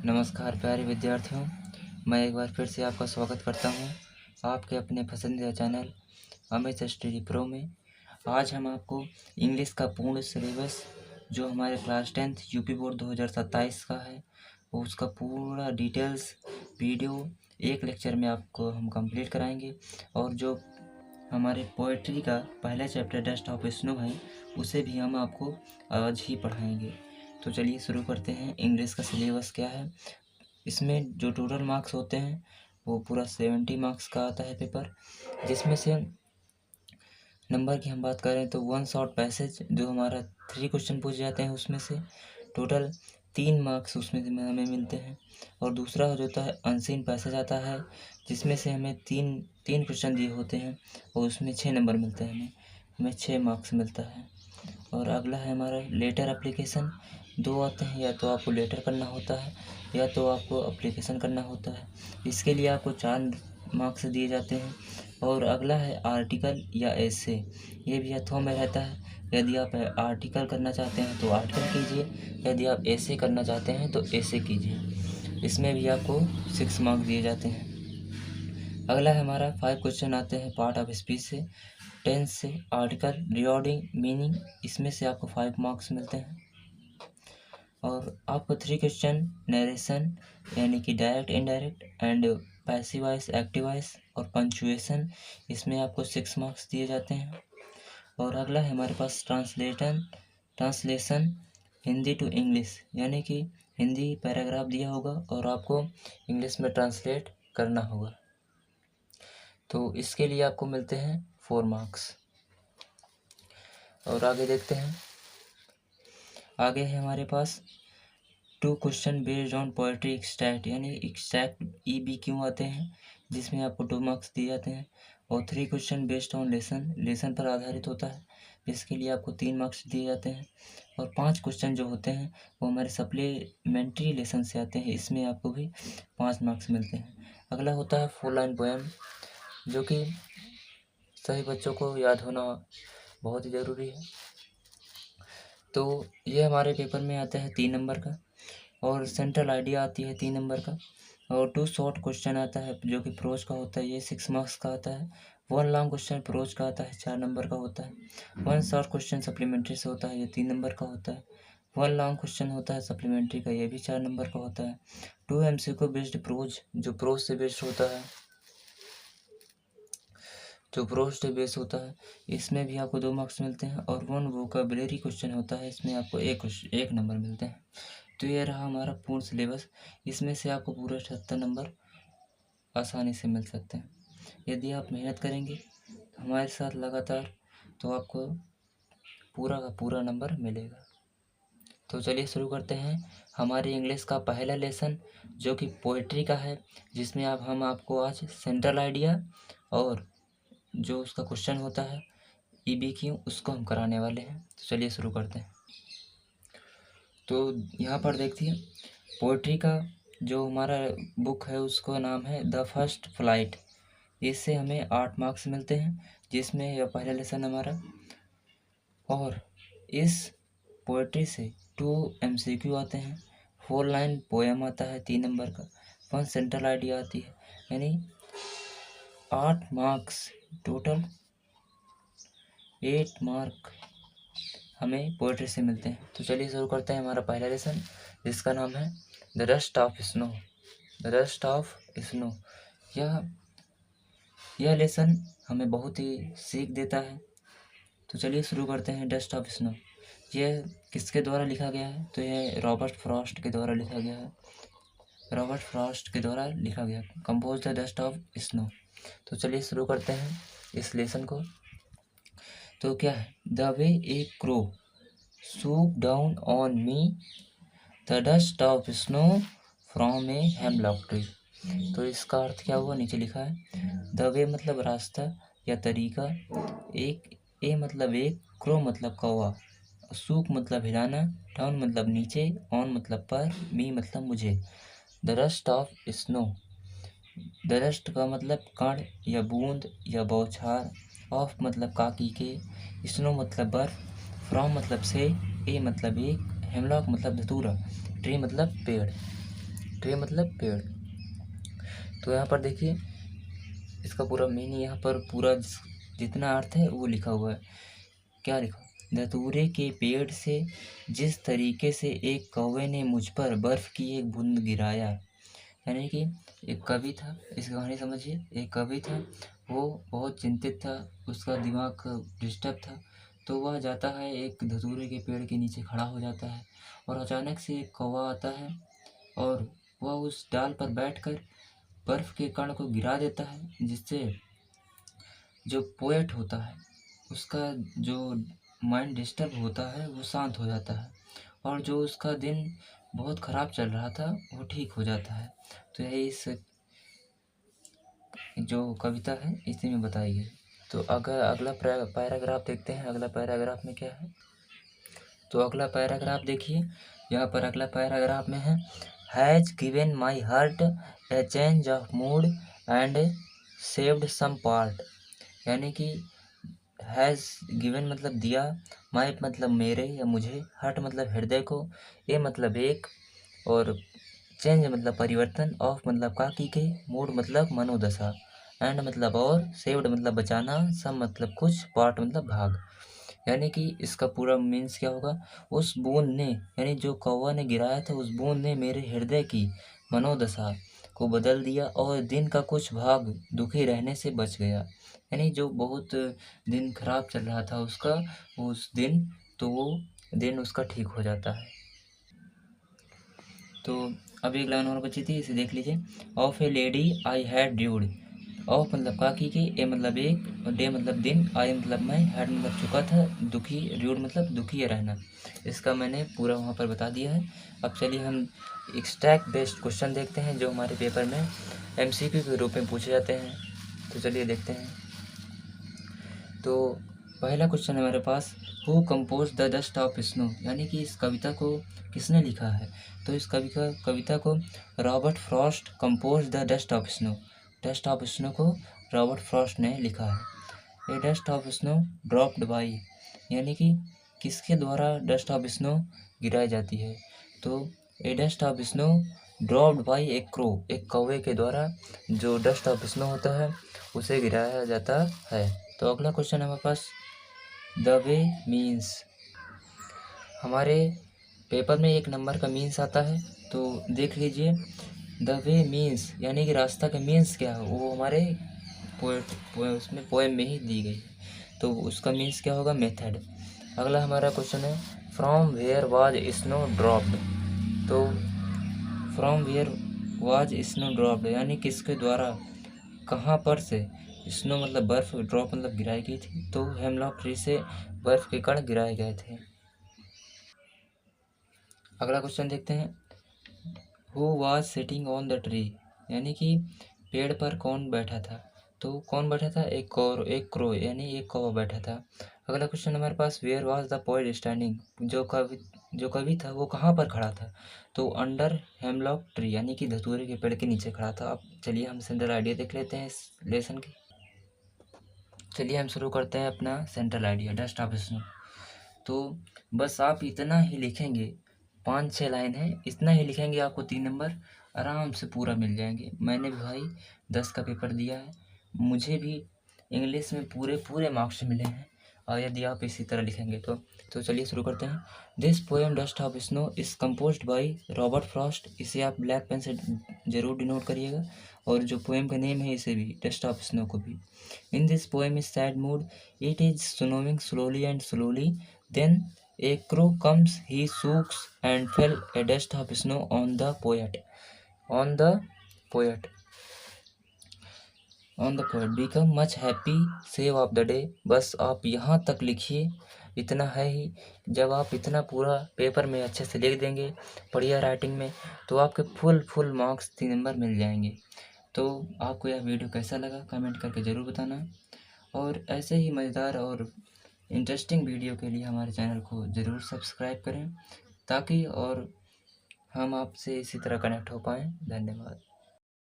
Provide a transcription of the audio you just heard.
नमस्कार प्यारे विद्यार्थियों, मैं एक बार फिर से आपका स्वागत करता हूं आपके अपने पसंदीदा चैनल अमित स्टडी प्रो में। आज हम आपको इंग्लिश का पूर्ण सिलेबस जो हमारे क्लास 10th यूपी बोर्ड 2027 का है वो उसका पूरा डिटेल्स वीडियो एक लेक्चर में आपको हम कंप्लीट कराएंगे। और जो हमारे पोएट्री का पहला चैप्टर डस्ट ऑफ स्नो है उसे भी हम आपको आज ही पढ़ाएंगे। तो चलिए शुरू करते हैं। इंग्लिश का सिलेबस क्या है, इसमें जो टोटल मार्क्स होते हैं वो पूरा 70 मार्क्स का आता है पेपर, जिसमें से नंबर की हम बात करें तो 1 शॉर्ट पैसेज जो हमारा 3 क्वेश्चन पूछे जाते हैं उसमें से टोटल 3 मार्क्स उसमें से हमें मिलते हैं। और दूसरा जो होता है अनसीन पैसेज आता है जिसमें से हमें तीन क्वेश्चन दिए होते हैं और उसमें 6 नंबर मिलते हैं, हमें 6 मार्क्स मिलता है। और अगला है हमारा लेटर एप्लीकेशन। 2 आते हैं, या तो आपको लेटर करना होता है या तो आपको एप्लीकेशन करना होता है। इसके लिए आपको 4 मार्क्स दिए जाते हैं। और अगला है आर्टिकल या एसे, ये भी अथों में रहता है। यदि आप आर्टिकल करना चाहते हैं तो आर्टिकल कीजिए, यदि आप एसे करना चाहते हैं तो एसे कीजिए। इसमें भी आपको 6 मार्क्स दिए जाते हैं। अगला है हमारा 5 क्वेश्चन आते हैं पार्ट ऑफ स्पीच से, टेंस से, आर्टिकल, रिकॉर्डिंग, मीनिंग, इसमें से आपको 5 मार्क्स मिलते हैं। और आपको 3 क्वेश्चन नरेशन यानी कि direct, indirect and passive voice, active voice और पंचुएशन, इसमें आपको 6 मार्क्स दिए जाते हैं। और अगला है हमारे पास ट्रांसलेशन हिंदी टू इंग्लिश, यानी कि हिंदी पैराग्राफ दिया होगा और आपको इंग्लिश में ट्रांसलेट करना होगा। तो इसके लिए आपको मिलते हैं 4 मार्क्स। और आगे देखते हैं। आगे है हमारे पास 2 question based on poetry extract, यानी एक्सट्रैक्ट EBQ आते हैं जिसमें आपको 2 मार्क्स दिए जाते हैं। और 3 क्वेश्चन बेस्ड ऑन लेसन पर आधारित होता है जिसके लिए आपको 3 मार्क्स दिए जाते हैं। और 5 क्वेश्चन जो होते हैं वो हमारे सप्लीमेंट्री लेसन से आते हैं, इसमें आपको भी 5 मार्क्स मिलते हैं। अगला होता है 4 लाइन पोएम, जो कि सभी बच्चों को याद होना बहुत ही ज़रूरी है। तो ये हमारे पेपर में आता है 3 नंबर का। और सेंट्रल आइडिया आती है 3 नंबर का। और 2 शॉर्ट क्वेश्चन आता है जो कि प्रोज का होता है, ये 6 मार्क्स का आता है। 1 लॉन्ग क्वेश्चन प्रोज का आता है, 4 नंबर का होता है। 1 शॉर्ट क्वेश्चन सप्लीमेंट्री से होता है, ये 3 नंबर का होता है। 1 लॉन्ग क्वेश्चन होता है सप्लीमेंट्री का, ये भी 4 नंबर का होता है। 2 MCQ बेस्ड प्रोज, जो प्रोज से बेस्ड होता है, जो प्रोज से बेस होता है, इसमें भी आपको 2 मार्क्स मिलते हैं। और 1 वोकैबुलरी क्वेश्चन होता है, इसमें आपको एक नंबर मिलते हैं। तो ये रहा हमारा पूर्ण सिलेबस। इसमें से आपको पूरे 78 नंबर आसानी से मिल सकते हैं यदि आप मेहनत करेंगे हमारे साथ लगातार, तो आपको पूरा का पूरा नंबर मिलेगा। तो चलिए शुरू करते हैं हमारे इंग्लिश का पहला लेसन जो कि पोएट्री का है, जिसमें हम आपको आज सेंट्रल आइडिया और जो उसका क्वेश्चन होता है EBQ उसको हम कराने वाले हैं। तो चलिए शुरू करते हैं। तो यहाँ पर देखिए पोएट्री का जो हमारा बुक है उसका नाम है द फर्स्ट फ्लाइट। इससे हमें 8 मार्क्स मिलते हैं, जिसमें यह पहला लेसन हमारा। और इस पोएट्री से 2 MCQ आते हैं, 4 लाइन पोएम आता है 3 नंबर का, 1 सेंट्रल आइडिया आती है, यानी 8 मार्क्स, टोटल 8 मार्क हमें पोएट्री से मिलते हैं। तो चलिए शुरू करते हैं हमारा पहला लेसन, जिसका नाम है the dust of snow. The dust of snow, यह लेसन हमें बहुत ही सीख देता है। तो चलिए शुरू करते हैं। डस्ट ऑफ स्नो यह किसके द्वारा लिखा गया है, तो यह रॉबर्ट फ्रॉस्ट के द्वारा लिखा गया है। रॉबर्ट फ्रॉस्ट के द्वारा लिखा गया, compose the dust of snow. तो चलिए शुरू करते हैं इस लेसन को। तो क्या है, the way A crow swoop down on me, the dust of snow from a hemlock tree। तो इसका अर्थ क्या हुआ, नीचे लिखा है। द वे मतलब रास्ता या तरीका, ए मतलब एक, क्रो मतलब कौवा, सूप मतलब हिलाना, डाउन मतलब नीचे, ऑन मतलब पर, मी मतलब मुझे। The dust of snow, the dust का मतलब कण या बूंद या बौछार, ऑफ मतलब काकी के, स्नो मतलब बर्फ, फ्रॉम मतलब से, ए मतलब एक, हेमलॉक मतलब धतूरा, ट्री मतलब पेड़। ट्री मतलब पेड़। तो यहाँ पर देखिए इसका पूरा मीनिंग, यहाँ पर पूरा जितना अर्थ है वो लिखा हुआ है। क्या लिखा? धतूरे के पेड़ से जिस तरीके से एक कौवे ने मुझ पर बर्फ़ की एक बूंद गिराया। यानी कि एक कवि था, इस कहानी समझिए। एक कवि था, वो बहुत चिंतित था, उसका दिमाग डिस्टर्ब था। तो वह जाता है, एक धतूरे के पेड़ के नीचे खड़ा हो जाता है और अचानक से एक कौवा आता है और वह उस डाल पर बैठकर बर्फ़ के कण को गिरा देता है, जिससे जो पोएट होता है उसका जो माइंड डिस्टर्ब होता है वो शांत हो जाता है, और जो उसका दिन बहुत ख़राब चल रहा था वो ठीक हो जाता है। तो यही इस जो कविता है इसी में बताई गई। तो अगर अगला पैराग्राफ देखते हैं, अगला पैराग्राफ में क्या है। तो अगला पैराग्राफ देखिए, यहाँ पर अगला पैराग्राफ में है, has given my heart a change of mood and saved some part. यानी कि हैज़ गिवन मतलब दिया, माई मतलब मेरे या मुझे, हार्ट मतलब हृदय को, ए मतलब एक, और चेंज मतलब परिवर्तन, ऑफ मतलब का के, मूड मतलब मनोदशा, एंड मतलब और, सेव्ड मतलब बचाना, सम मतलब कुछ, पार्ट मतलब भाग। यानी कि इसका पूरा मीन्स क्या होगा, उस बूंद ने, यानी जो कौवा ने गिराया था उस बूंद ने मेरे हृदय की मनोदशा को बदल दिया और दिन का कुछ भाग दुखी रहने से बच गया। यानी जो बहुत दिन खराब चल रहा था उसका, उस दिन तो वो दिन उसका ठीक हो जाता है। तो अब एक लाइन और बची थी, इसे देख लीजिए। Of A lady I had dude. Of मतलब काकी की, ए मतलब एक, और डे मतलब दिन, आई मतलब मैं, हैड मतलब चुका था, दुखी, ड्यूड मतलब दुखी रहना। इसका मैंने पूरा वहाँ पर बता दिया है। अब चलिए हम एक्सट्रैक्ट बेस्ड क्वेश्चन देखते हैं जो हमारे पेपर में MCQ के रूप में पूछे जाते हैं। तो चलिए देखते हैं। तो पहला क्वेश्चन है हमारे पास, who compose the dust of snow. यानी कि इस कविता को किसने लिखा है। तो इस कविता को Robert Frost compose the dust of snow. Dust of snow को रॉबर्ट फ्रॉस्ट ने लिखा है। A dust of snow dropped by, यानी कि किसके द्वारा डस्ट ऑफ स्नो गिराई जाती है। तो a dust of snow dropped by a crow, एक कौवे के द्वारा जो डस्ट ऑफ स्नो होता है उसे गिराया जाता है। तो अगला क्वेश्चन है हमारे पास, द वे मीन्स। हमारे पेपर में 1 नंबर का मीन्स आता है, तो देख लीजिए। द वे मीन्स यानी कि रास्ता का मीन्स क्या है, वो हमारे उसमें पोएम में ही दी गई है। तो उसका मीन्स क्या होगा, मेथड। अगला हमारा क्वेश्चन है, from where was snow dropped. तो from where was snow dropped यानी किसके द्वारा, कहाँ पर से, स्नो मतलब बर्फ़, ड्रॉप मतलब गिराई गई थी। तो हेमलॉक ट्री से बर्फ़ के कण गिराए गए थे। अगला क्वेश्चन देखते हैं, who was sitting on the tree. यानी कि पेड़ पर कौन बैठा था। तो कौन बैठा था, एक क्रो यानी एक कौवा बैठा था। अगला क्वेश्चन हमारे पास, where was the poet standing. जो कवि था वो कहाँ पर खड़ा था। तो अंडर हेमलॉक ट्री यानी कि धतूरे के पेड़ के नीचे खड़ा था। अब चलिए हम सेंट्रल आइडिया देख लेते हैं इस लेसन की। चलिए हम शुरू करते हैं अपना central idea, dust of snow. तो बस आप इतना ही लिखेंगे, 5-6 लाइन है, इतना ही लिखेंगे, आपको 3 नंबर आराम से पूरा मिल जाएंगे। मैंने भी भाई 10 का पेपर दिया है, मुझे भी इंग्लिश में पूरे पूरे मार्क्स मिले हैं, और यदि आप इसी तरह लिखेंगे तो चलिए शुरू करते हैं। This poem dust of snow is composed by Robert Frost. इसे आप ब्लैक पेन से ज़रूर डिनोट करिएगा, और जो पोएम का नेम है इसे भी, डस्ट ऑफ स्नो को भी। In this poem is sad mood, it is snowing slowly and slowly, then a crow comes, he shooks and fell a dust of snow on the poet. On the poet. On the poet. Become much happy, save of the day. बस आप यहाँ तक लिखिए, इतना है ही। जब आप इतना पूरा पेपर में अच्छे से लिख देंगे बढ़िया राइटिंग में, तो आपके फुल मार्क्स 3 नंबर मिल जाएंगे। तो आपको यह वीडियो कैसा लगा कमेंट करके ज़रूर बताना, और ऐसे ही मज़ेदार और इंटरेस्टिंग वीडियो के लिए हमारे चैनल को ज़रूर सब्सक्राइब करें, ताकि और हम आपसे इसी तरह कनेक्ट हो पाएँ। धन्यवाद।